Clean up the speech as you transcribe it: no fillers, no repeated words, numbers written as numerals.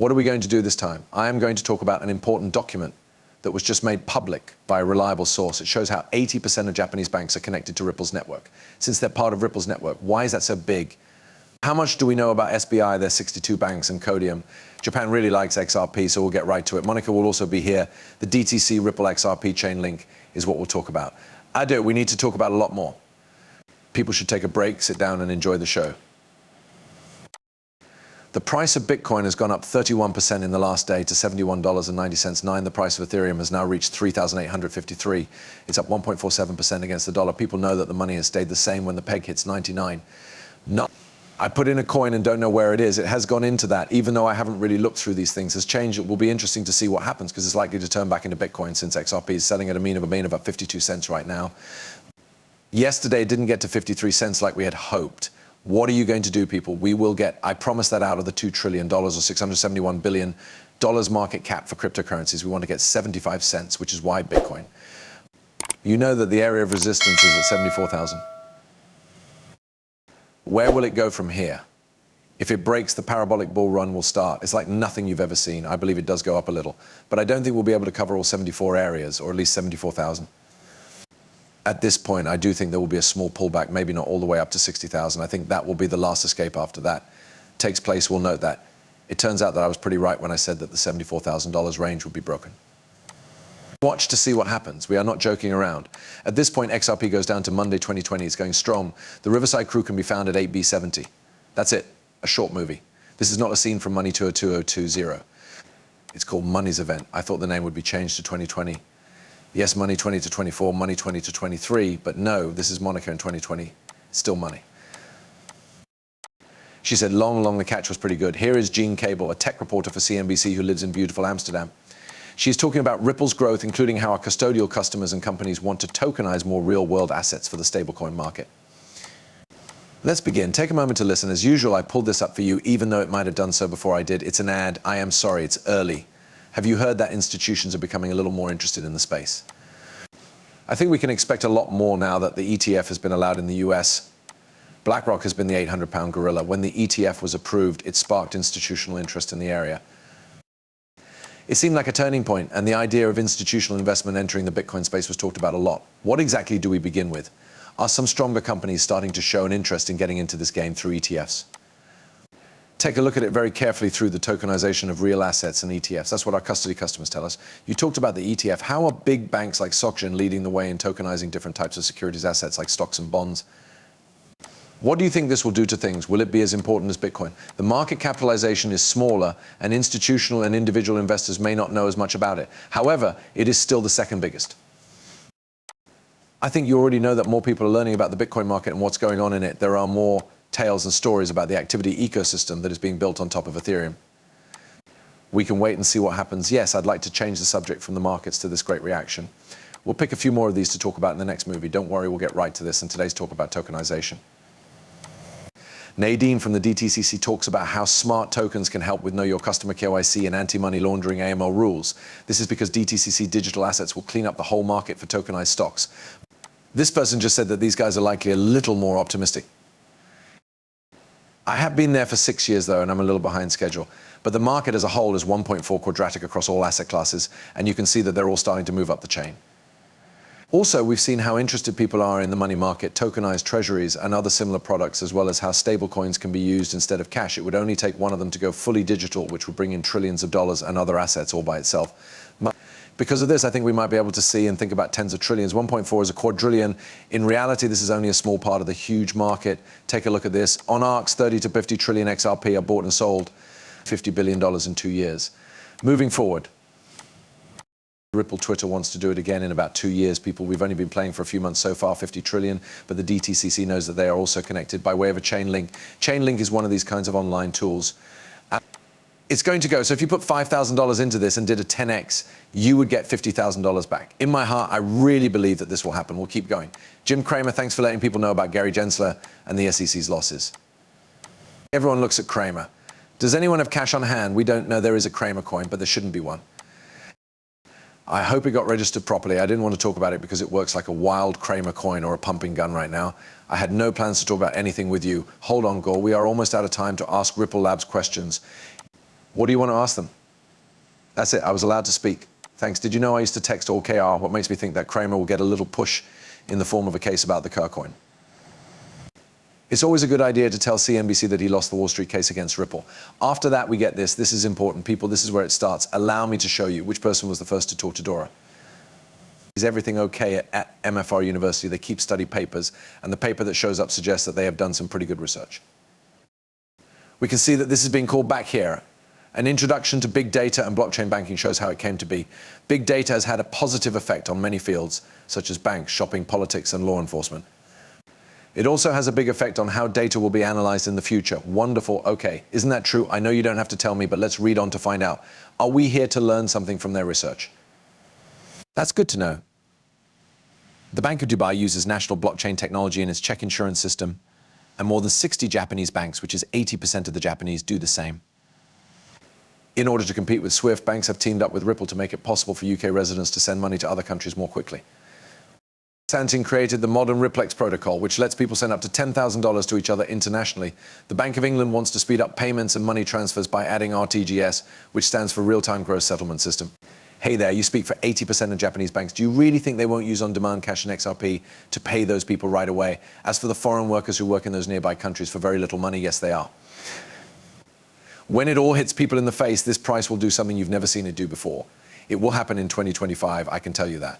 What are we going to do this time? I am going to talk about an important document that was just made public by a reliable source. It shows how 80% of Japanese banks are connected to Ripple's network. Since they're part of Ripple's network, why is that so big? How much do we know about SBI, their 62 banks, and Codium? Japan really likes XRP, so we'll get right to it. Monica will also be here. The DTC Ripple XRP chain link is what we'll talk about. We need to talk about a lot more. People should take a break, sit down, and enjoy the show. The price of Bitcoin has gone up 31% in the last day to $71.90. The price of Ethereum has now reached $3,853. It's up 1.47% against the dollar. People know that the money has stayed the same when the peg hits 99. No, I put in a coin and don't know where it is. It has gone into that, even though I haven't really looked through these things. Has changed. It will be interesting to see what happens because it's likely to turn back into Bitcoin since XRP is selling at a mean of about 52 cents right now. Yesterday, it didn't get to 53 cents like we had hoped. What are you going to do, people? We will get, I promise that out of the $2 trillion or $671 billion market cap for cryptocurrencies, we want to get 75 cents, which is why Bitcoin. You know that the area of resistance is at 74,000. Where will it go from here? If it breaks, the parabolic bull run will start. It's like nothing you've ever seen. I believe it does go up a little, but I don't think we'll be able to cover all 74 areas, or at least 74,000. At this point, I do think there will be a small pullback, maybe not all the way up to 60,000. I think that will be the last escape after that takes place. We'll note that. It turns out that I was pretty right when I said that the $74,000 range would be broken. Watch to see what happens. We are not joking around. At this point, XRP goes down to Monday 2020. It's going strong. The Riverside crew can be found at 8B70. That's it. A short movie. This is not a scene from Money 2020. It's called Money's Event. I thought the name would be changed to 2020. Yes, Money 20 to 24, Money 20 to 23, but no, this is Monica in 2020. Still money. She said, long, the catch was pretty good. Here is Jean Cable, a tech reporter for CNBC who lives in beautiful Amsterdam. She's talking about Ripple's growth, including how our custodial customers and companies want to tokenize more real-world assets for the stablecoin market. Let's begin. Take a moment to listen. As usual, I pulled this up for you, even though it might have done so before I did. It's an ad. I am sorry, it's early. Have you heard that institutions are becoming a little more interested in the space? I think we can expect a lot more now that the ETF has been allowed in the US. BlackRock has been the 800-pound gorilla. When the ETF was approved, it sparked institutional interest in the area. It seemed like a turning point, and the idea of institutional investment entering the Bitcoin space was talked about a lot. What exactly do we begin with? Are some stronger companies starting to show an interest in getting into this game through ETFs? Take a look at it very carefully through the tokenization of real assets and ETFs. That's what our custody customers tell us. You talked about the ETF. How are big banks like SocGen leading the way in tokenizing different types of securities assets like stocks and bonds? What do you think this will do to things? Will it be as important as Bitcoin? The market capitalization is smaller, and institutional and individual investors may not know as much about it. However, it is still the second biggest. I think you already know that more people are learning about the Bitcoin market and what's going on in it. There are more tales and stories about the activity ecosystem that is being built on top of Ethereum. We can wait and see what happens. Yes, I'd like to change the subject from the markets to this great reaction. We'll pick a few more of these to talk about in the next movie. Don't worry, we'll get right to this, and today's talk about tokenization. Nadine from the DTCC talks about how smart tokens can help with Know Your Customer KYC and anti-money laundering AML rules. This is because DTCC digital assets will clean up the whole market for tokenized stocks. This person just said that these guys are likely a little more optimistic. I have been there for 6 years, though, and I'm a little behind schedule. But the market as a whole is 1.4 quadratic across all asset classes, and you can see that they're all starting to move up the chain. Also, we've seen how interested people are in the money market, tokenized treasuries, and other similar products, as well as how stablecoins can be used instead of cash. It would only take one of them to go fully digital, which would bring in trillions of dollars and other assets all by itself. Because of this, I think we might be able to see and think about tens of trillions. 1.4 is a quadrillion. In reality, this is only a small part of the huge market. Take a look at this. On ARX, 30 to 50 trillion XRP are bought and sold, $50 billion in 2 years. Moving forward, Ripple Twitter wants to do it again in about 2 years. People, we've only been playing for a few months so far, 50 trillion, but the DTCC knows that they are also connected by way of a chain link. Chain link is one of these kinds of online tools. It's going to go, so if you put $5,000 into this and did a 10x, you would get $50,000 back. In my heart, I really believe that this will happen. We'll keep going. Jim Cramer, thanks for letting people know about Gary Gensler and the SEC's losses. Everyone looks at Cramer. Does anyone have cash on hand? We don't know. There is a Cramer coin, but there shouldn't be one. I hope it got registered properly. I didn't want to talk about it because it works like a wild Cramer coin or a pumping gun right now. I had no plans to talk about anything with you. Hold on, Gore. We are almost out of time to ask Ripple Labs questions. What do you want to ask them? That's it, I was allowed to speak. Thanks. Did you know I used to text all KR? What makes me think that Kramer will get a little push in the form of a case about the Kurcoin? It's always a good idea to tell CNBC that he lost the Wall Street case against Ripple. After that, we get this. This is important, people. This is where it starts. Allow me to show you which person was the first to talk to Dora. Is everything okay at MFR University? They keep study papers, and the paper that shows up suggests that they have done some pretty good research. We can see that this is being called back here. An introduction to big data and blockchain banking shows how it came to be. Big data has had a positive effect on many fields, such as banks, shopping, politics, and law enforcement. It also has a big effect on how data will be analyzed in the future. Wonderful. Okay, isn't that true? I know you don't have to tell me, but let's read on to find out. Are we here to learn something from their research? That's good to know. The Bank of Dubai uses national blockchain technology in its check insurance system, and more than 60 Japanese banks, which is 80% of the Japanese, do the same. In order to compete with SWIFT, banks have teamed up with Ripple to make it possible for UK residents to send money to other countries more quickly. Santin created the modern Ripplex protocol, which lets people send up to $10,000 to each other internationally. The Bank of England wants to speed up payments and money transfers by adding RTGS, which stands for Real-Time Gross Settlement System. Hey there, you speak for 80% of Japanese banks. Do you really think they won't use on-demand cash and XRP to pay those people right away? As for the foreign workers who work in those nearby countries for very little money, yes, they are. When it all hits people in the face, this price will do something you've never seen it do before. It will happen in 2025, I can tell you that.